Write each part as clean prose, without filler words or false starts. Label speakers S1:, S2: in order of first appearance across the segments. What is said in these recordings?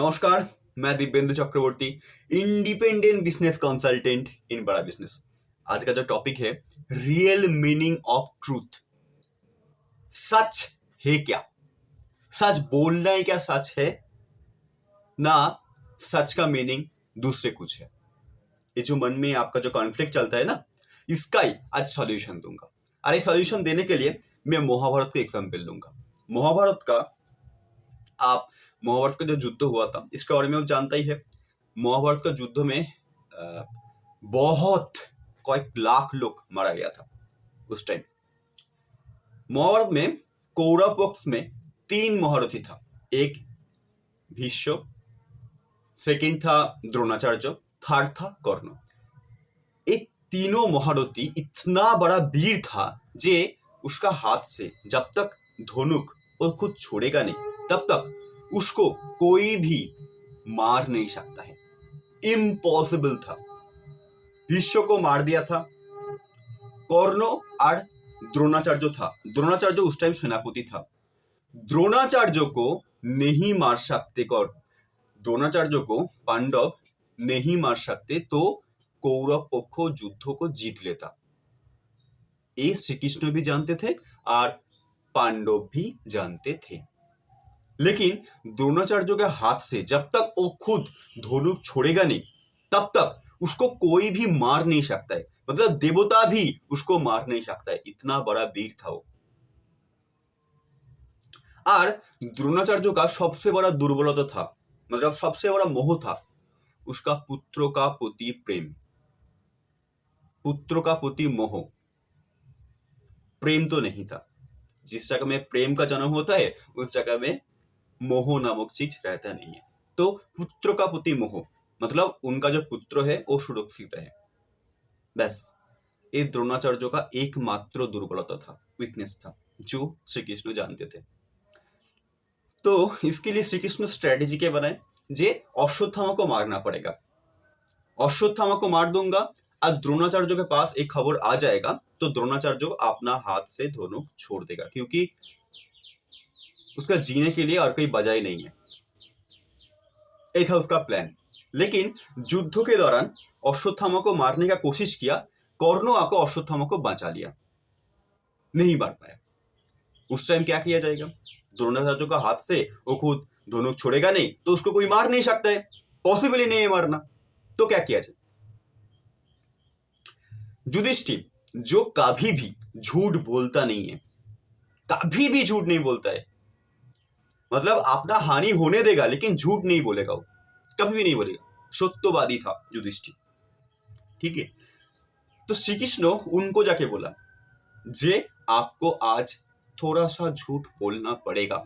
S1: नमस्कार। मैं दिव्येंदु चक्रवर्ती, independent business consultant इन बड़ा बिजनेस। आज का जो टॉपिक है, रियल मीनिंग ऑफ ट्रूथ। सच है क्या? सच बोलना ही क्या सच है ना? सच का मीनिंग दूसरे कुछ है। ये जो मन में आपका जो कॉन्फ्लिक्ट चलता है ना, इसका ही आज सॉल्यूशन दूंगा। और ये सॉल्यूशन देने के लिए मैं महाभारत का एग्जाम्पल दूंगा। महाभारत का जो युद्ध हुआ था, इसके बारे में आप जानता ही है। महाभारत का युद्ध में बहुत कई लाख लोग मारा गया था उस टाइम। महाभारत में कौरव पक्ष में 3 महारथी था। एक भीष्म, सेकंड था द्रोणाचार्य, थर्ड था कर्ण। एक तीनों महारथी इतना बड़ा वीर था जे उसका हाथ से जब तक धनुक और खुद छोड़ेगा नहीं, तब तक उसको कोई भी मार नहीं सकता है। इम्पॉसिबल था। भीष्म को मार दिया था। कर्ण और द्रोणाचार्य था। द्रोणाचार्य उस टाइम सेनापति था। द्रोणाचार्य को नहीं मार सकते द्रोणाचार्य को पांडव नहीं मार सकते तो कौरव पक्ष युद्ध को जीत लेता। ये श्री कृष्ण भी जानते थे और पांडव भी जानते थे। लेकिन द्रोणाचार्य के हाथ से जब तक वो खुद धनुक छोड़ेगा नहीं, तब तक उसको कोई भी मार नहीं सकता है। मतलब देवता भी उसको मार नहीं सकता है। इतना बड़ा वीर था वो। और द्रोणाचार्य का सबसे बड़ा दुर्बलता था, मतलब सबसे बड़ा मोह था, उसका पुत्रों का प्रति प्रेम। पुत्रों का प्रति मोह, प्रेम तो नहीं था। जिस जगह में प्रेम का जन्म होता है, उस जगह में मोह नामक चीज रहता नहीं है। तो पुत्र का प्रति मोह, मतलब उनका जो पुत्र है वो सुरक्षित रहे। बस ये द्रोणाचार्य का एकमात्र दुर्बलता था, वीकनेस था, जो श्री कृष्ण जानते थे। तो इसके लिए श्री कृष्ण स्ट्रेटेजी के बनाए जे अश्वत्थामा को मारना पड़ेगा। अश्वत्थामा को मार दूंगा और द्रोणाचार्य के पास एक खबर आ जाएगा तो द्रोणाचार्य अपना हाथ से धनुक छोड़ देगा, क्योंकि उसका जीने के लिए और कोई वजह नहीं है। ये था उसका प्लान। लेकिन युद्ध के दौरान अश्वत्थामा को मारने का कोशिश किया। कर्ण आकर अश्वत्थामा को बचा लिया, नहीं मार पाया। उस टाइम क्या किया जाएगा? द्रोणाचार्य का हाथ से वो खुद धनुक छोड़ेगा नहीं तो उसको कोई मार नहीं सकता है, पॉसिबल ही नहीं है मारना। तो क्या किया जाए? युधिष्ठिर जो कभी भी झूठ बोलता नहीं है, कभी भी झूठ नहीं बोलता है, मतलब अपना हानि होने देगा लेकिन झूठ नहीं बोलेगा, वो कभी भी नहीं बोलेगा, सत्यवादी था युधिष्ठिर। ठीक है। तो श्री कृष्ण उनको जाके बोला, जे आपको आज थोड़ा सा झूठ बोलना पड़ेगा।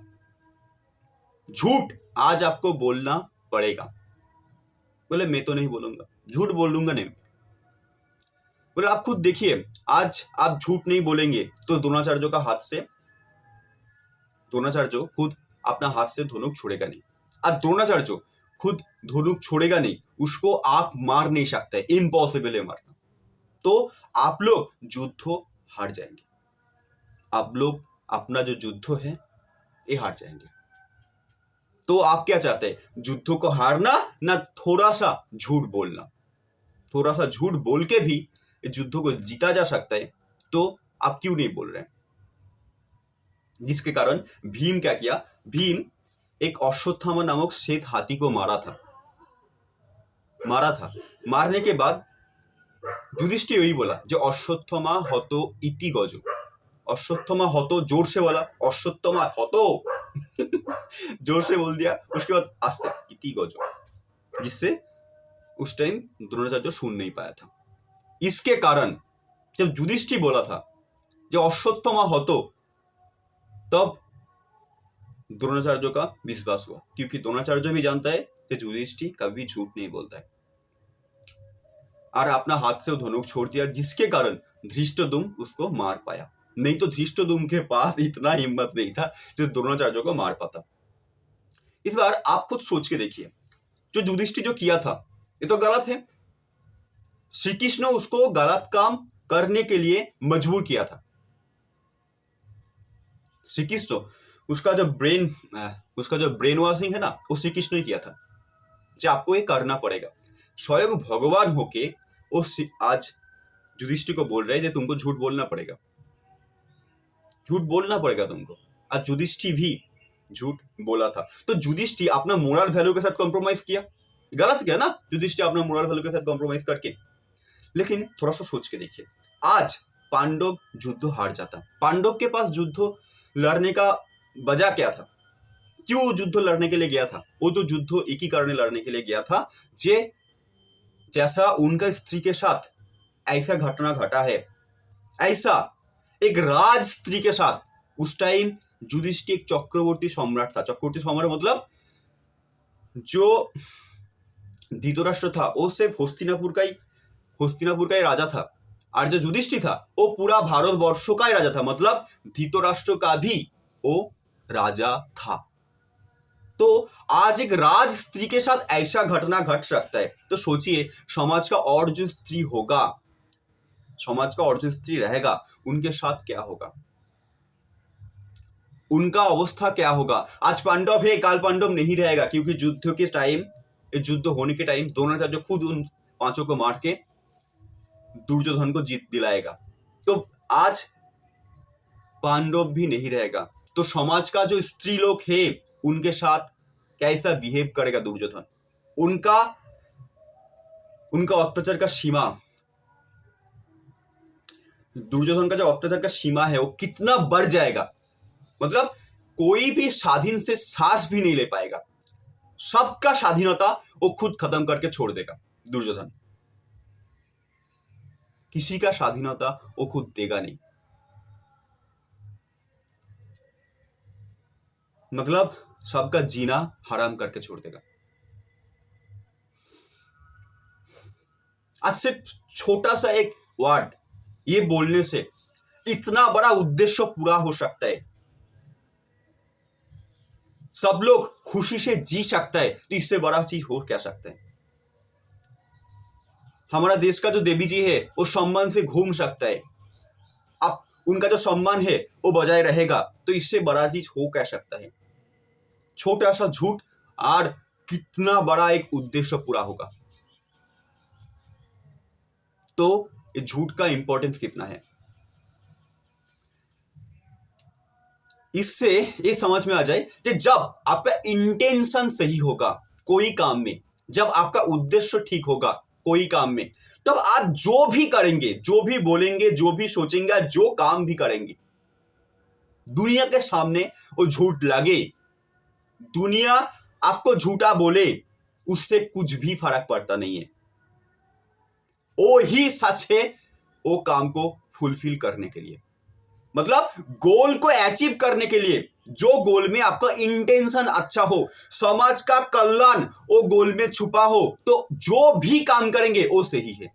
S1: झूठ आज आपको बोलना पड़ेगा। बोले मैं तो नहीं बोलूंगा, झूठ बोल दूंगा नहीं। बोले आप खुद देखिए, आज आप झूठ नहीं बोलेंगे तो द्रोणाचार्य का हाथ से, द्रोणाचार्य खुद अपना हाथ से धनुक छोड़ेगा नहीं। और द्रोणाचार्य खुद धनुक छोड़ेगा नहीं, उसको आप मार नहीं सकते, इम्पॉसिबल है मारना। तो आप लोग युद्ध हार जाएंगे। आप लोग अपना जो युद्ध है ये हार जाएंगे। तो आप क्या चाहते हैं? युद्ध को हारना ना थोड़ा सा झूठ बोलना? थोड़ा सा झूठ बोल के भी युद्ध को जीता जा सकता है, तो आप क्यों नहीं बोल रहे हैं? जिसके कारण भीम क्या किया? भीम एक अश्वत्थामा नामक श्वेत हाथी को मारा था। मारने के बाद युधिष्ठिर यही बोला, जो अश्वत्थामा हतो इति गजो। अश्वत्थामा हतो, जोर से बोला, अश्वत्थामा हतो जोर से बोल दिया। उसके बाद आस्ते इति गजो, जिससे उस टाइम द्रोणाचार्य सुन नहीं पाया था। इसके कारण जब युधिष्ठिर बोला था जो अश्वत्थामा हतो, तब द्रोणाचार्य का विश्वास हुआ, क्योंकि द्रोणाचार्य भी जानता है कि युधिष्ठिर कभी झूठ नहीं बोलता है। और अपना हाथ से धनुक छोड़ दिया, जिसके कारण धृष्टद्युम्न उसको मार पाया। नहीं तो धृष्टद्युम्न के पास इतना हिम्मत नहीं था जो द्रोणाचार्य को मार पाता। इस बार आप खुद सोच के देखिए, जो युधिष्ठिर जो किया था ये तो गलत है। श्री कृष्ण उसको गलत काम करने के लिए मजबूर किया था। श्री कृष्ण उसका जो ब्रेन वॉशिंग है ना, वो श्री कृष्ण ने किया था। যে आपको ये करना पड़ेगा। स्वयं भगवान होके वो आज युधिष्ठिर को बोल रहे हैं तुमको झूठ बोलना पड़ेगा, झूठ बोलना पड़ेगा तुमको। आज युधिष्ठिर भी झूठ बोला था, तो युधिष्ठिर अपना मोरल वैल्यू के साथ कॉम्प्रोमाइज किया, गलत किया ना युधिष्ठिर अपना मोरल वैल्यू के साथ कॉम्प्रोमाइज करके। लेकिन थोड़ा सा सोच के देखिए, आज पांडव युद्ध हार जाता, पांडव के पास युद्ध लड़ने का वजह क्या था, क्यों युद्ध लड़ने के लिए गया था? वो तो युद्ध एक ही कारण लड़ने के लिए गया था, जे जैसा उनका स्त्री के साथ ऐसा घटना घटा है, ऐसा एक राज स्त्री के साथ। उस टाइम युधिष्ठिर एक चक्रवर्ती सम्राट था, चक्रवर्ती सम्राट मतलब जो धृतराष्ट्र था वो सिर्फ हस्तिनापुर का ही राजा था, और जो युधिष्ठिर था वो पूरा भारतवर्ष का ही राजा था, मतलब धृतराष्ट्र का भी वो राजा था। तो आज एक राज स्त्री के साथ ऐसा घटना घट सकता है, तो सोचिए समाज का और जो स्त्री होगा, समाज का और जो स्त्री रहेगा, उनके साथ क्या होगा, उनका अवस्था क्या होगा। आज पांडव है, काल पांडव नहीं रहेगा, क्योंकि युद्ध के टाइम, युद्ध होने के टाइम द्रोणाचार्य खुद उन पांचों को मार के दुर्योधन को जीत दिलाएगा, तो आज पांडव भी नहीं रहेगा। तो समाज का जो स्त्री लोग है उनके साथ कैसा बिहेव करेगा दुर्योधन, उनका अत्याचार का सीमा, दुर्योधन का जो अत्याचार का सीमा है वो कितना बढ़ जाएगा, मतलब कोई भी स्वाधीन से सांस भी नहीं ले पाएगा, सबका स्वाधीनता वो खुद खत्म करके छोड़ देगा दुर्योधन, किसी का स्वाधीनता वो खुद देगा नहीं, मतलब सबका जीना हराम करके छोड़ देगा। आज सिर्फ छोटा सा एक वर्ड ये बोलने से इतना बड़ा उद्देश्य पूरा हो सकता है, सब लोग खुशी से जी सकता है, तो इससे बड़ा चीज हो क्या सकता है। हमारा देश का जो देवी जी है वो सम्मान से घूम सकता है, अब उनका जो सम्मान है वो बजाय रहेगा, तो इससे बड़ा चीज हो क्या सकता है। छोटा सा झूठ और कितना बड़ा एक उद्देश्य पूरा होगा, तो ये झूठ का इंपॉर्टेंस कितना है, इससे ये समझ में आ जाए कि जब आपका इंटेंशन सही होगा कोई काम में, जब आपका उद्देश्य ठीक होगा कोई काम में, तब आप जो भी करेंगे, जो भी बोलेंगे, जो भी सोचेंगे, जो काम भी करेंगे, दुनिया के सामने वो झूठ लगे, दुनिया आपको झूठा बोले, उससे कुछ भी फर्क पड़ता नहीं है, वो ही सच है वो काम को फुलफिल करने के लिए, मतलब गोल को अचीव करने के लिए, जो गोल में आपका इंटेंशन अच्छा हो, समाज का कल्याण वो गोल में छुपा हो, तो जो भी काम करेंगे वो सही है।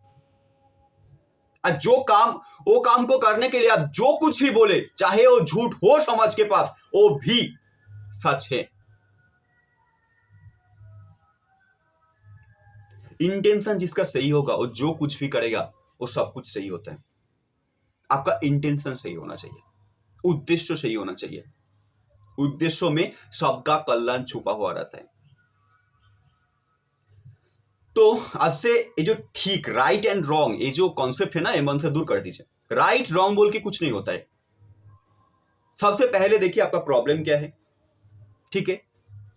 S1: वो काम को करने के लिए आप जो कुछ भी बोले, चाहे वो झूठ हो समाज के पास, वो भी सच है। इंटेंशन जिसका सही होगा वो जो कुछ भी करेगा वो सब कुछ सही होता है। आपका इंटेंशन सही होना चाहिए, उद्देश्य सही होना चाहिए, उद्देश्यों में सबका कल्याण छुपा हुआ रहता है। तो आज से ये जो ठीक, राइट एंड रॉन्ग, ये जो कॉन्सेप्ट है ना, ये मन से दूर कर दीजिए। राइट रॉन्ग बोल के कुछ नहीं होता है। सबसे पहले देखिए आपका प्रॉब्लम क्या है, ठीक है,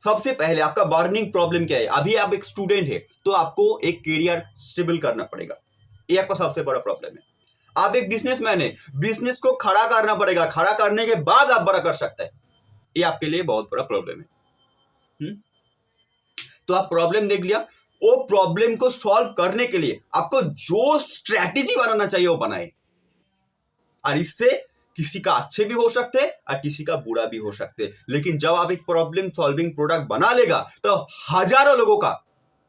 S1: सबसे पहले आपका बर्निंग प्रॉब्लम क्या है। अभी आप एक स्टूडेंट है तो आपको एक करियर स्टेबल करना पड़ेगा, ये आपका सबसे बड़ा प्रॉब्लम है। आप एक बिजनेसमैन है, बिजनेस को खड़ा करना पड़ेगा, खड़ा करने के बाद आप बड़ा कर सकते हैं, ये आपके लिए बहुत बड़ा प्रॉब्लम है। तो आप प्रॉब्लम देख लिया, वो प्रॉब्लम को सॉल्व करने के लिए आपको जो स्ट्रैटेजी बनाना चाहिए वो बनाए, और इससे किसी का अच्छे भी हो सकते हैं और किसी का बुरा भी हो सकते हैं। लेकिन जब आप एक प्रॉब्लम सॉल्विंग प्रोडक्ट बना लेगा तो हजारों लोगों का,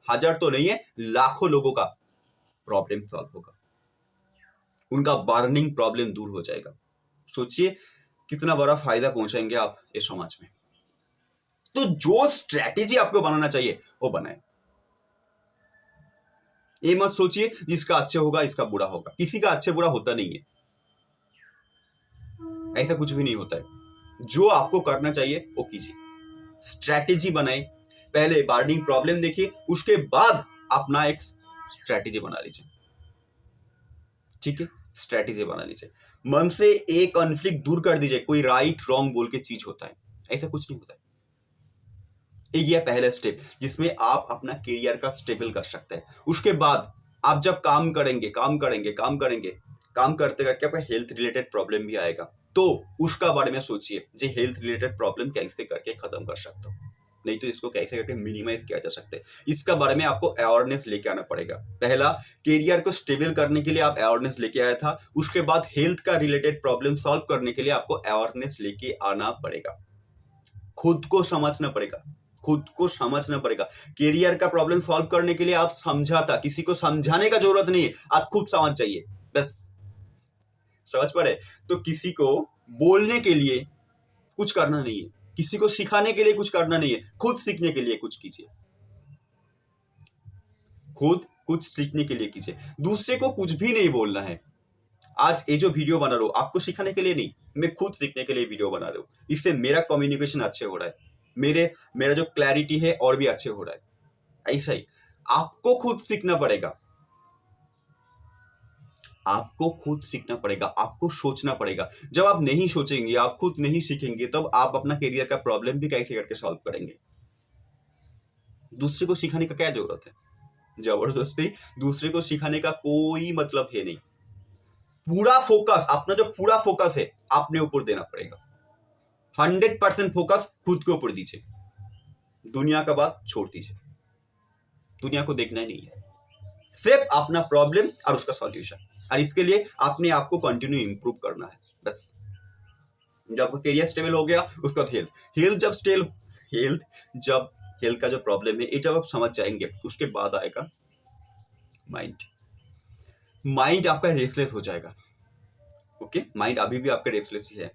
S1: हजार तो नहीं है, लाखों लोगों का प्रॉब्लम सॉल्व होगा, उनका बर्निंग प्रॉब्लम दूर हो जाएगा। सोचिए कितना बड़ा फायदा पहुंचाएंगे आप इस समाज में। तो जो स्ट्रैटेजी आपको बनाना चाहिए वो बनाए, ये मत सोचिए जिसका अच्छे होगा इसका बुरा होगा, किसी का अच्छे बुरा होता नहीं है, ऐसा कुछ भी नहीं होता है। जो आपको करना चाहिए वो कीजिए, स्ट्रैटेजी बनाए, पहले बर्निंग प्रॉब्लम देखिए, उसके बाद अपना एक स्ट्रैटेजी बना लीजिए। ठीक है, स्ट्रैटेजी बना लीजिए। मन से एक कॉन्फ्लिक्ट दूर कर दीजिए। कोई राइट रॉन्ग बोल के चीज होता है, ऐसा कुछ नहीं होता है। ये पहला स्टेप जिसमें आप अपना करियर का स्टेबल कर सकते हैं। उसके बाद आप जब काम करेंगे काम करते करके आपका हेल्थ रिलेटेड प्रॉब्लम भी आएगा, तो उसका बारे में सोचिए, जो हेल्थ रिलेटेड प्रॉब्लम कैसे करके खत्म कर सकता हूँ, नहीं तो इसको कैसे करके मिनिमाइज किया जा सकता है, इसका बारे में आपको अवेयरनेस लेके आना पड़ेगा। पहला करियर को स्टेबल करने के लिए आप अवेयरनेस लेके आया था, उसके बाद हेल्थ का रिलेटेड प्रॉब्लम सॉल्व करने के लिए आपको अवेयरनेस लेके आना पड़ेगा। खुद को समझना पड़ेगा। करियर का प्रॉब्लम सॉल्व करने के लिए आप समझाता, किसी को समझाने का जरूरत नहीं है, आप खुद समझ जाइए बस। समझ पड़े? तो किसी को बोलने के लिए कुछ करना नहीं है, किसी को सिखाने के लिए कुछ करना नहीं है, खुद सीखने के लिए कुछ कीजिए। खुद कुछ सीखने के लिए कीजिए, दूसरे को कुछ भी नहीं बोलना है। आज ये जो वीडियो बना रहा हूं आपको सिखाने के लिए नहीं, मैं खुद सीखने के लिए वीडियो बना रहा हूं। इससे मेरा कम्युनिकेशन अच्छे हो रहा है, मेरा जो क्लैरिटी है और भी अच्छे हो रहा है। ऐसा ही आपको खुद सीखना पड़ेगा, आपको सोचना पड़ेगा। जब आप नहीं सोचेंगे, आप खुद नहीं सीखेंगे, तब आप अपना करियर का प्रॉब्लम भी कैसे करके सॉल्व करेंगे। दूसरे को सिखाने का क्या जरूरत है? जबरदस्ती दूसरे को सिखाने का कोई मतलब है नहीं। अपना जो पूरा फोकस है अपने ऊपर देना पड़ेगा। 100% फोकस खुद के ऊपर दीजिए, दुनिया का बात छोड़ दीजिए। दुनिया को देखना ही नहीं है, सिर्फ अपना प्रॉब्लम और उसका सॉल्यूशन। और इसके लिए अपने आप को कंटिन्यू इंप्रूव करना है बस। जब करियर स्टेबल हो गया, उसका हेल्थ का जो प्रॉब्लम है ये जब आप समझ जाएंगे, उसके बाद आएगा माइंड आपका रेस्टलेस हो जाएगा। ओके, माइंड अभी भी आपका रेस्टलेस ही है,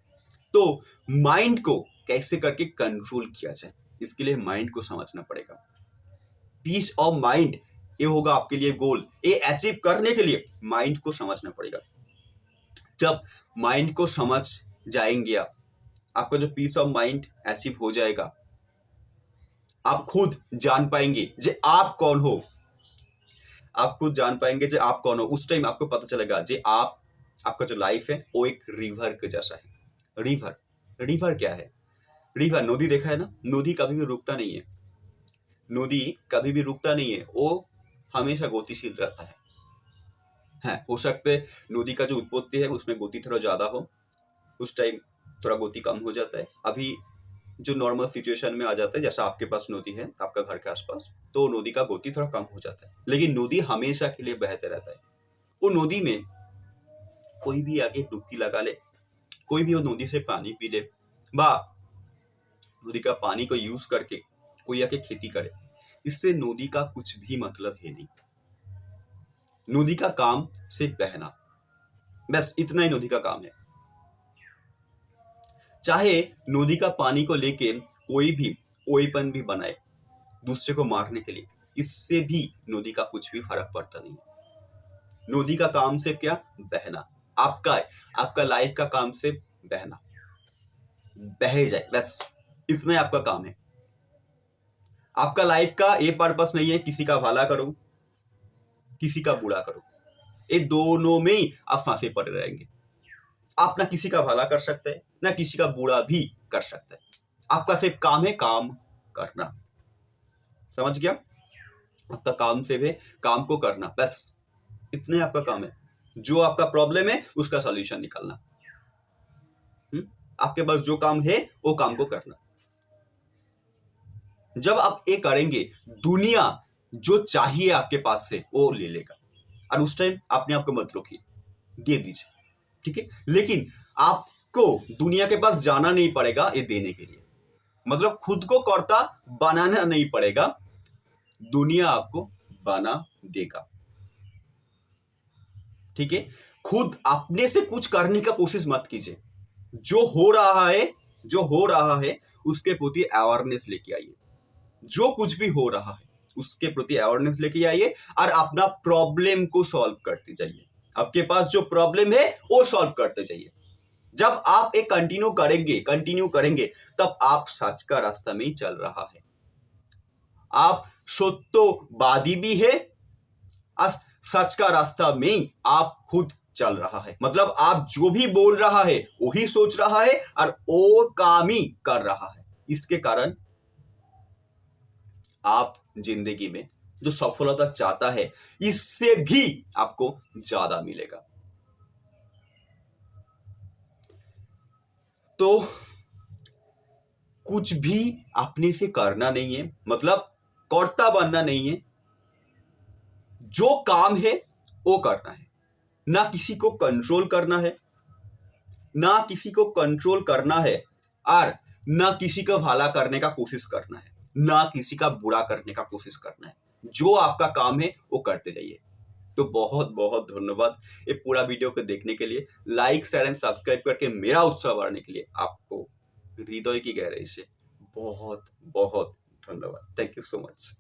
S1: तो माइंड को कैसे करके कंट्रोल किया जाए, इसके लिए माइंड को समझना पड़ेगा। पीस ऑफ माइंड ये होगा आपके लिए गोल। ये अचीव करने के लिए माइंड को समझना पड़ेगा। जब माइंड को समझ जाएंगे आपका जो पीस ऑफ माइंड अचीव हो जाएगा, आप खुद जान पाएंगे जे आप कौन हो। उस टाइम आपको पता चलेगा जे आपका जो लाइफ है वो एक रिवर के जैसा है। रिवर क्या है? रिवर नदी देखा है ना, नदी कभी भी रुकता नहीं है, वो हमेशा गतिशील रहता है। हो सकता है नदी का जो उत्पत्ति है उसमें गति थोड़ा ज्यादा हो, उस टाइम थोड़ा गति कम हो जाता है। अभी जो नॉर्मल सिचुएशन में आ जाता है, जैसा आपके पास नदी है आपका घर के आसपास, तो नदी का गति थोड़ा कम हो जाता है, लेकिन नदी हमेशा के लिए बहते रहता है। वो नदी में कोई भी आगे डुबकी लगा ले, कोई भी वो नदी से पानी पी ले, बा नदी का पानी को यूज करके कोई आके खेती करे, इससे नदी का कुछ भी मतलब है नहीं। नदी का काम सिर्फ बहना, बस इतना ही नदी का काम है। चाहे नदी का पानी को लेके कोई भी वेपन भी बनाए दूसरे को मारने के लिए, इससे भी नदी का कुछ भी फर्क पड़ता नहीं। नदी का काम से क्या? बहना। आपका लाइफ का काम से बहना, बह जाए, बस इतना ही आपका काम है। आपका लाइफ का ये पर्पस नहीं है किसी का भला करो, किसी का बुरा करो, ये दोनों में ही आप फांसे पड़े रहेंगे। आप ना किसी का भला कर सकते हैं, ना किसी का बुरा भी कर सकते हैं। आपका सिर्फ काम है काम करना। समझ गया? आपका काम सिर्फ है काम को करना, बस इतना ही आपका काम है। जो आपका प्रॉब्लम है उसका सॉल्यूशन निकालना। आपके पास जो काम है वो काम को करना। जब आप ये करेंगे, दुनिया जो चाहिए आपके पास से वो ले लेगा। और उस टाइम अपने आप को मत रोकिए, दे दीजिए, ठीक है? लेकिन आपको दुनिया के पास जाना नहीं पड़ेगा ये देने के लिए, मतलब खुद को कर्ता बनाना नहीं पड़ेगा, दुनिया आपको बना देगा। ठीक है? खुद अपने से कुछ करने का कोशिश मत कीजिए। जो हो रहा है उसके प्रति अवेयरनेस लेके आइए। जो कुछ भी हो रहा है उसके प्रति अवेयरनेस लेके आइए और अपना प्रॉब्लम को सॉल्व करते जाइए। आपके पास जो प्रॉब्लम है वो सॉल्व करते जाइए। जब आप एक कंटिन्यू करेंगे तब आप सच का रास्ता में ही चल रहा है। आप सत्यवादी भी है, सच का रास्ता में आप खुद चल रहा है। मतलब आप जो भी बोल रहा है वही सोच रहा है और वो काम ही कर रहा है। इसके कारण आप जिंदगी में जो सफलता चाहता है इससे भी आपको ज्यादा मिलेगा। तो कुछ भी अपने से करना नहीं है, मतलब कर्ता बनना नहीं है। जो काम है वो करना है, ना किसी को कंट्रोल करना है, ना किसी को कंट्रोल करना है और ना किसी का भला करने का कोशिश करना है, ना किसी का बुरा करने का कोशिश करना है। जो आपका काम है वो करते जाइए। तो बहुत बहुत धन्यवाद ये पूरा वीडियो को देखने के लिए। लाइक शेयर एंड सब्सक्राइब करके मेरा उत्साह बढ़ाने के लिए आपको हृदय की गहराई से बहुत बहुत धन्यवाद। Thank you so much.